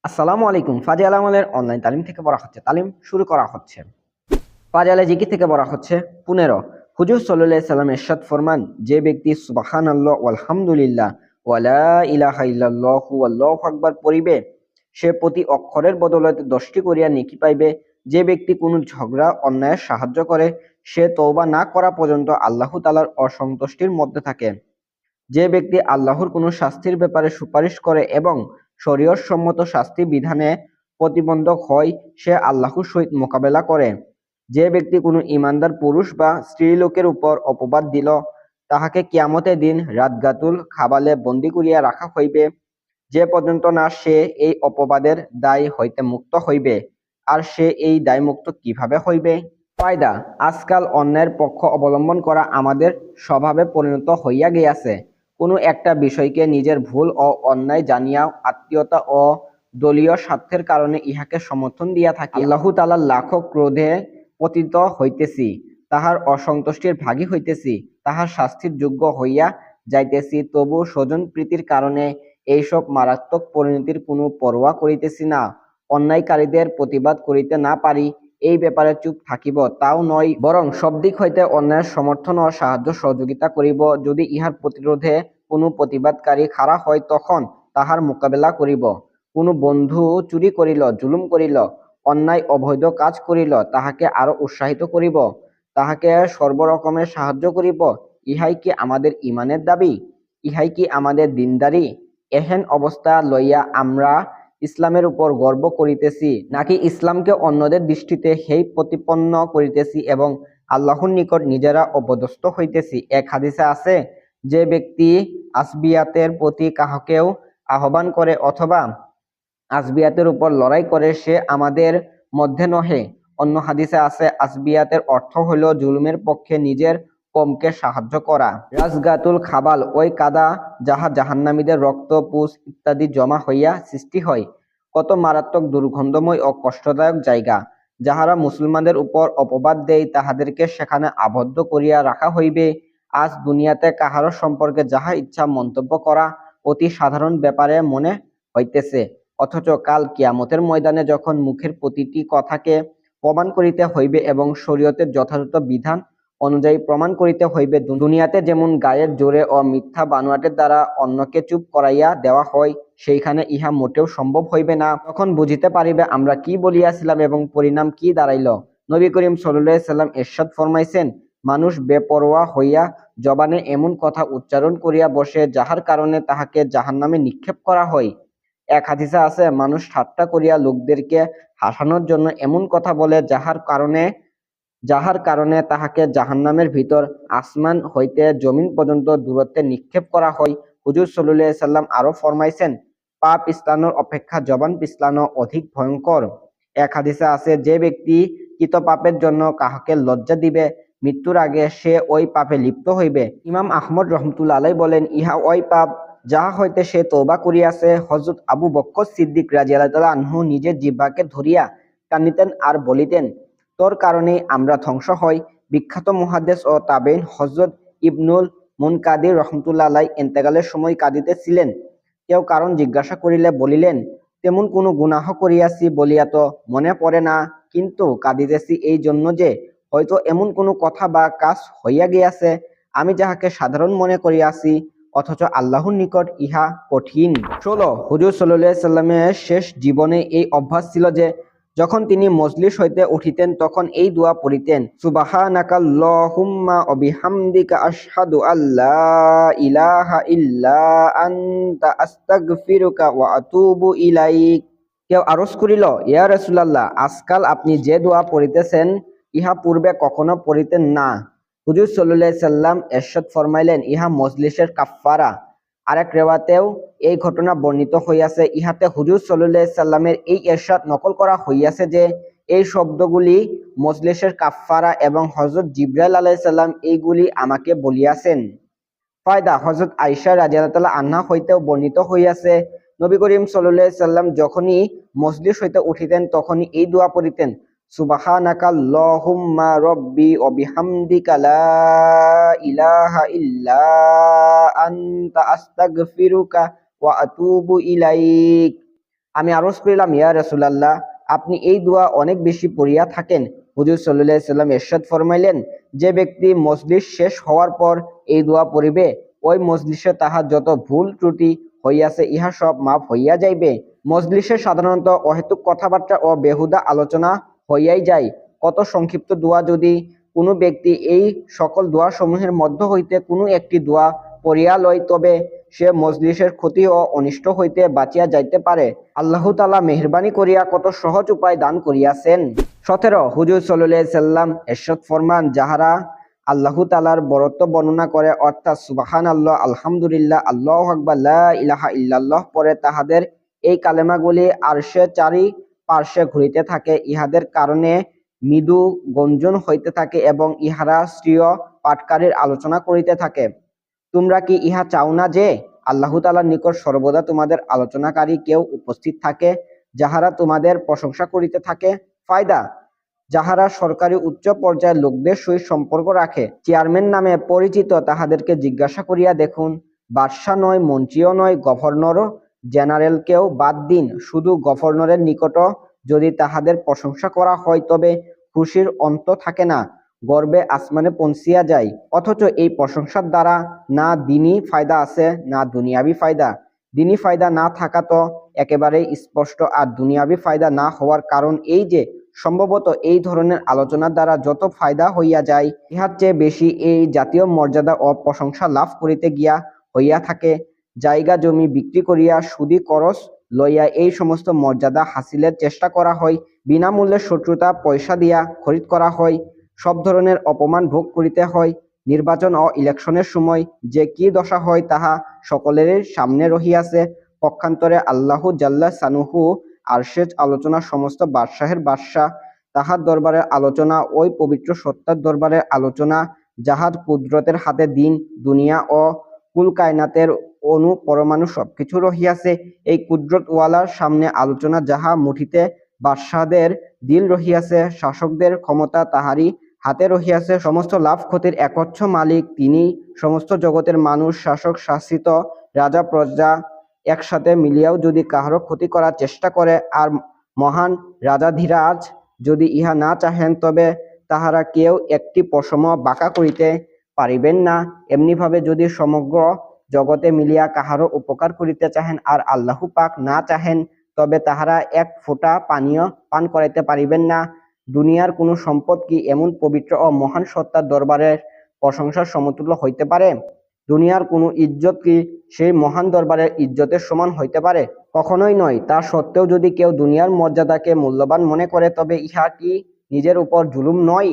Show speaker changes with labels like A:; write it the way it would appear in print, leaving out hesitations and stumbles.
A: আসসালামু আলাইকুম। ফাজিল আমলের অনলাইন তালিম থেকে পড়া হচ্ছে। তালিম শুরু করা হচ্ছে। ফাজিলে জিকির থেকে পড়া হচ্ছে 15। হুজুর সাল্লাল্লাহু আলাইহি সাল্লাম ইরশাদ ফরমান, যে ব্যক্তি সুবহানাল্লাহ ওয়ালহামদুলিল্লাহ ওয়া লা ইলাহা ইল্লাল্লাহু আল্লাহু আকবার পড়িবে, সে প্রতি অক্ষরের বদলতে 10টি করিয়া নেকি পাইবে। যে ব্যক্তি কোনো ঝগড়া অন্যায়ের সাহায্য করে, সে তওবা না করা পর্যন্ত আল্লাহ তাআলার অসন্তুষ্টির মধ্যে থাকে। যে ব্যক্তি আল্লাহর কোনো শাস্তির ব্যাপারে সুপারিশ করে এবং শরীয়ত সম্মত শাস্তি বিধানে প্রতিবন্ধক হয়, সে আল্লাহর সহিত মোকাবেলা করে। যে ব্যক্তি কোনো ঈমানদার পুরুষ বা স্ত্রীলোকের উপর অপবাদ দিল, তাহাকে কিয়ামতের দিন রাতগাতুল খাবালে বন্দী করিয়া রাখা হইবে, যে পর্যন্ত না সে এই অপবাদের দায় হইতে মুক্ত হইবে। আর সে এই দায়মুক্ত কিভাবে হইবে? ফায়দা: আজকাল অন্যের পক্ষ অবলম্বন করা আমাদের স্বভাবে পরিণত হইয়া গিয়াছে। কোনো একটা বিষয়কে নিজের ভুল ও অন্যায় জানিয়াও আত্মীয়তা ও দলীয় স্বার্থের কারণে ইহাকে সমর্থন দিয়া থাকি। আল্লাহ তাআলার লাখো ক্রোধে পতিত হইতেছি, তাহার অসন্তুষ্টির ভাগী হইতেছি, তাহার শাস্তির যোগ্য হইয়া যাইতেছি, তবু স্বজন প্রীতির কারণে এইসব মারাত্মক পরিণতির কোনো পরোয়া করিতেছি না। অন্যায়কারীদের প্রতিবাদ করিতে না পারি, এই ব্যাপারে চুপ থাকিব তাও নয়, বরং সব দিক হইতে অন্যায়ের সমর্থন ও সাহায্য সহযোগিতা করিব। যদি ইহার প্রতিরোধে কোনো প্রতিবাদকারী খাড়া হয়, তখন তাহার মোকাবেলা করিব। কোনো বন্ধু চুরি করিল, জুলুম করিল, অন্যায় অবৈধ কাজ করিল, তাহাকে আরো উৎসাহিত করিব, তাহাকে সর্বরকমের সাহায্য করিব। ইহাই কি আমাদের ঈমানের দাবি? ইহাই কি আমাদের দিনদারি? এহেন অবস্থা লইয়া আমরা ইসলামের উপর গর্ব করিতেছি, নাকি ইসলামকে অন্যদের দৃষ্টিতে হেয় প্রতিপন্ন করিতেছি এবং আল্লাহর নিকট নিজেরা অপদস্থ হইতেছি? এক হাদিসে আছে, যে ব্যক্তি আসবিয়াতের প্রতি কাহাকেও আহ্বান করে অথবা আসবিয়াতের উপর লড়াই করে, সে আমাদের মধ্যে নহে। অন্য হাদিসে আছে, আসবিয়াতের অর্থ হইল জুলুমের পক্ষে নিজের কমকে সাহায্য করা। রাজগাতুল খাবাল ওই কাদা, যাহা জাহান্নামীদের রক্ত, পুষ ইত্যাদি জমা হইয়া সৃষ্টি হয়। কত মারাত্মক, দুর্গন্ধময় ও কষ্টদায়ক জায়গা! যাহারা মুসলমানদের উপর অপবাদ দেয়, তাহাদেরকে সেখানে আবদ্ধ করিয়া রাখা হইবে। আজ দুনিয়াতে কাহারও সম্পর্কে যাহা ইচ্ছা মন্তব্য করা অতি সাধারণ ব্যাপারে মনে হইতেছে, অথচ কাল কিয়ামতের ময়দানে যখন মুখের প্রতিটি কথাকে প্রমাণ করিতে হইবে এবং শরীয়তের যথাযথ বিধান অনুযায়ী প্রমাণ করিতে হইবে, দুনিয়াতে যেমন গায়ের জোরে ও মিথ্যা বানোয়াটের দ্বারা অন্যকে চুপ করাইয়া দেওয়া হয়, সেইখানে ইহা মোটেও সম্ভব হইবে না। তখন বুঝিতে পারিবে আমরা কি বলিয়াছিলাম এবং পরিণাম কি দাঁড়াইল। নবী করিম সাল্লাল্লাহু আলাইহি সাল্লাম ইরশাদ ফরমাইছেন, মানুষ বেপরোয়া হইয়া জবানে এমন কথা উচ্চারণ করিয়া বসে, যাহার কারণে তাহাকে জাহান্নামে নিক্ষেপ করা হয়। এক হাদিসে আছে, মানুষ ঠাট্টা করিয়া লোকদেরকে হাসানোর জন্য এমন কথা বলে, যাহার কারণে তাহাকে জাহান্নামের ভিতর আসমান হইতে জমিন পর্যন্ত দূরত্বে নিক্ষেপ করা হয়। হুজুর সাল্লাল্লাহু আলাইহি সাল্লাম আরো ফরমাইছেন, পা পিছলানোর অপেক্ষা জবান পিছলানো অধিক ভয়ঙ্কর। এক হাদিসে আছে, যে ব্যক্তি কৃত পাপের জন্য কাহাকে লজ্জা দিবে, মৃত্যুর আগে সে ওই পাপে লিপ্ত হইবে। ইমাম আহমদ রহমতুল্লাহ আলাইহি বলেন, ইহা ওই পাপ যাহা হইতে সে তওবা করিয়াছে। হযরত আবু বকর সিদ্দিক রাদিয়াল্লাহু তাআলা আনহু নিজের জিহ্বাকে ধরিয়া টানিতেন আর বলিতেন, তোর কারণে আমরা ধ্বংস হই। বিখ্যাত মুহাদ্দিস ও তাবেঈন হযরত ইবনুল মুনকাদির রহমতুল্লাহ আলাইহি ইন্তেকালের সময় কাঁদিতেছিলেন। কেউ কারণ জিজ্ঞাসা করিলে বলিলেন, তেমন কোনো গুনাহ করিয়াছি বলিয়া তো মনে পড়ে না, কিন্তু কাঁদিতেছি এই জন্য যে হয়তো এমন কোনো কথা বা কাজ হইয়া গিয়াছে, আমি যাহাকে সাধারণ মনে করিয়াছি, অথচ আল্লাহর নিকট ইহা কঠিন। 16। হুজুর সাল্লাল্লাহু আলাইহি সাল্লামের শেষ জীবনে এই অভ্যাস ছিল যে, যখন তিনি মজলিস হইতে উঠিতেন তখন এই দোয়া পড়িতেন, সুবহানাকাল্লাহুম্মা ওয়া বিহামদিকা আশহাদু আল্লা ইলাহা ইল্লা আনতা আস্তাগফিরুকা ওয়া আতুবু ইলাইক। কেউ আরজ করিল, ইয়া রাসূলুল্লাহ, আজকাল আপনি যে দোয়া পড়িতেছেন, ইহা পূর্বে কখনো পড়িতেন না। হুজুর সাল্লাল্লাহু আলাইহি সাল্লাম ইরশাদ ফরমাইলেন, ইহা মজলিসের কাফফারা। আরেক রিওয়ায়াতেও এই ঘটনা বর্ণিত হইয়াছে। ইহাতে হুজুর সাল্লাল্লাহু আলাইহি সাল্লামের এই ইরশাদ নকল করা হইয়াছে যে, এই শব্দগুলি মজলিসের কাফফারা এবং হযরত জিবরাইল আলাইহিস সালাম এইগুলি আমাকে বলিয়াছেন। ফায়দা: হযরত আয়েশা রাদিয়াল্লাহু তাআলা আনহা হইতেও বর্ণিত হইয়াছে, নবী করিম সাল্লাল্লাহু আলাইহি সাল্লাম যখনই মজলিস হইতে উঠিতেন তখনই এই দোয়া পড়িতেন, সুবহানাকাল্লাহুম্মা রব্বি ওয়া বিহামদিকা লা ইলাহা ইল্লা আনতা আস্তাগফিরুকা ওয়া আতুবু ইলাইক। আমি আরজ করিলাম, ইয়া রাসূলুল্লাহ, আপনি এই দোয়া অনেক বেশি পড়িয়া থাকেন। হুজুর সাল্লাল্লাহু আলাইহি সাল্লাম ইরশাদ ফরমাইলেন, যে ব্যক্তি মজলিস শেষ হওয়ার পর এই দোয়া পড়িবে, ওই মজলিসে তাহার যত ভুল ত্রুটি হইয়াছে ইহা সব মাফ হইয়া যাইবে। মজলিসে সাধারণত অহেতুক কথাবার্তা ও বেহুদা আলোচনা হইয়াই যায়। কত সংক্ষিপ্ত দোয়া যদি কোনো ব্যক্তি এই সকল দোয়া সমূহের মধ্য হইতে কোনো একটি দোয়া পড়িয়া লয়, তবে সে মজলিসের ক্ষতি ও অনিষ্ট হইতে বাঁচিয়া যাইতে পারে। আল্লাহ তাআলা মেহেরবানি করিয়া কত সহজ উপায় দান করিয়াছেন। 17 হুজুর সাল্লাল্লাহু আলাইহি সাল্লাম ইরশাদ ফরমান, যাহারা আল্লাহ তাআলার বরত্ব বর্ণনা করে, অর্থাৎ সুবহানাল্লাহ, আলহামদুলিল্লাহ, আল্লাহু আকবার, লা ইলাহা ইল্লাল্লাহ পরে, তাহাদের এই কালেমাগুলি আরশে চারি পার্শ্বে ঘুরিতে থাকে। ইহাদের কারণে মৃদু গঞ্জন হইতে থাকে এবং ইহারা শ্রেয় পাঠকারীর আলোচনা করিতে থাকে। তোমরা কি ইহা চাও না যে আল্লাহ তাআলার নিকট সর্বদা তোমাদের আলোচনাকারী কেউ উপস্থিত থাকে, যাহারা তোমাদের প্রশংসা করিতে থাকে? ফায়দা: যাহারা সরকারি উচ্চ পর্যায়ের লোকদের সহিত সম্পর্ক রাখে, চেয়ারম্যান নামে পরিচিত, তাহাদেরকে জিজ্ঞাসা করিয়া দেখুন। বাদশা নয়, মন্ত্রীও নয়, গভর্নরও জেনারেলকেও বাদ দিন, শুধু গভর্নরের নিকটও যদি তাহাদের প্রশংসা করা হয়, তবে খুশির অন্ত থাকে না, গর্বে আসমানে পৌঁছিয়া যায়। অথচ এই প্রশংসার দ্বারা না দ্বীনি ফায়দা আছে, না দুনিয়াবি ফায়দা। দ্বীনি ফায়দা না থাকা তো একেবারেই স্পষ্ট, আর দুনিয়াবি ফায়দা না হওয়ার কারণ এই যে, সম্ভবত এই ধরনের আলোচনার দ্বারা যত ফায়দা হইয়া যায়, ইহার চেয়ে বেশি এই জাতীয় মর্যাদা ও প্রশংসা লাভ করিতে গিয়া হইয়া থাকে। জায়গা জমি বিক্রি করিয়া সুদি করজ লইয়া এই সমস্ত মর্যাদা হাসিলের চেষ্টা করা হয়। বিনামূল্যে শত্রুতা পয়সা দিয়া খরিদ করা হয়। সব ধরনের অপমান ভোগ করিতে হয়। নির্বাচন ও ইলেকশনের সময় যে কি দশা হয়, তাহা সকলেরই সামনে রহিয়াছে। পক্ষান্তরে আল্লাহু জাল্লা শানুহু আরশের আলোচনা সমস্ত বাদশাহের বাদশাহ, তাহার দরবারের আলোচনা ওই পবিত্র সত্তার দরবারের আলোচনা, যাহার কুদরতের হাতে দিন, দুনিয়া ও কুল কায়নাতের অণু পরমাণু সবকিছু রহিয়াছে। এই কুদরতওয়ালার সামনে আলোচনা, যাহা মুঠিতে বাদশাহদের দিল রহিয়াছে, শাসকদের ক্ষমতা তাহারই হাতে রহিয়াছে। সমস্ত লাভ ক্ষতির একচ্ছ মালিক তিনি। সমস্ত জগতের মানুষ, শাসক, শাসিত, রাজা, প্রজা একসাথে মিলিয়াও যদি কাহারও ক্ষতি করার চেষ্টা করে, আর মহান রাজাধিরাজ যদি ইহা না চাহেন, তবে তাহারা কেউ একটি পশমও বাঁকা করিতে পারিবেন না। এমনিভাবে যদি সমগ্র জগতে মিলিয়া কাহারও উপকার করিতে চাহেন, আর আল্লাহ পাক না চাহেন, তবে তাহারা এক ফোঁটা পানীয় পান করাইতে পারিবেন না। দুনিয়ার কোনো সম্পদ কি এমন পবিত্র ও মহান সত্তার দরবারের প্রশংসার সমতুল্য হইতে পারে? দুনিয়ার কোনো ইজ্জত কি সেই মহান দরবারের ইজ্জতের সমান হইতে পারে? কখনোই নয়। তা সত্ত্বেও যদি কেউ দুনিয়ার মর্যাদাকে মূল্যবান মনে করে, তবে ইহা কি নিজের উপর জুলুম নয়?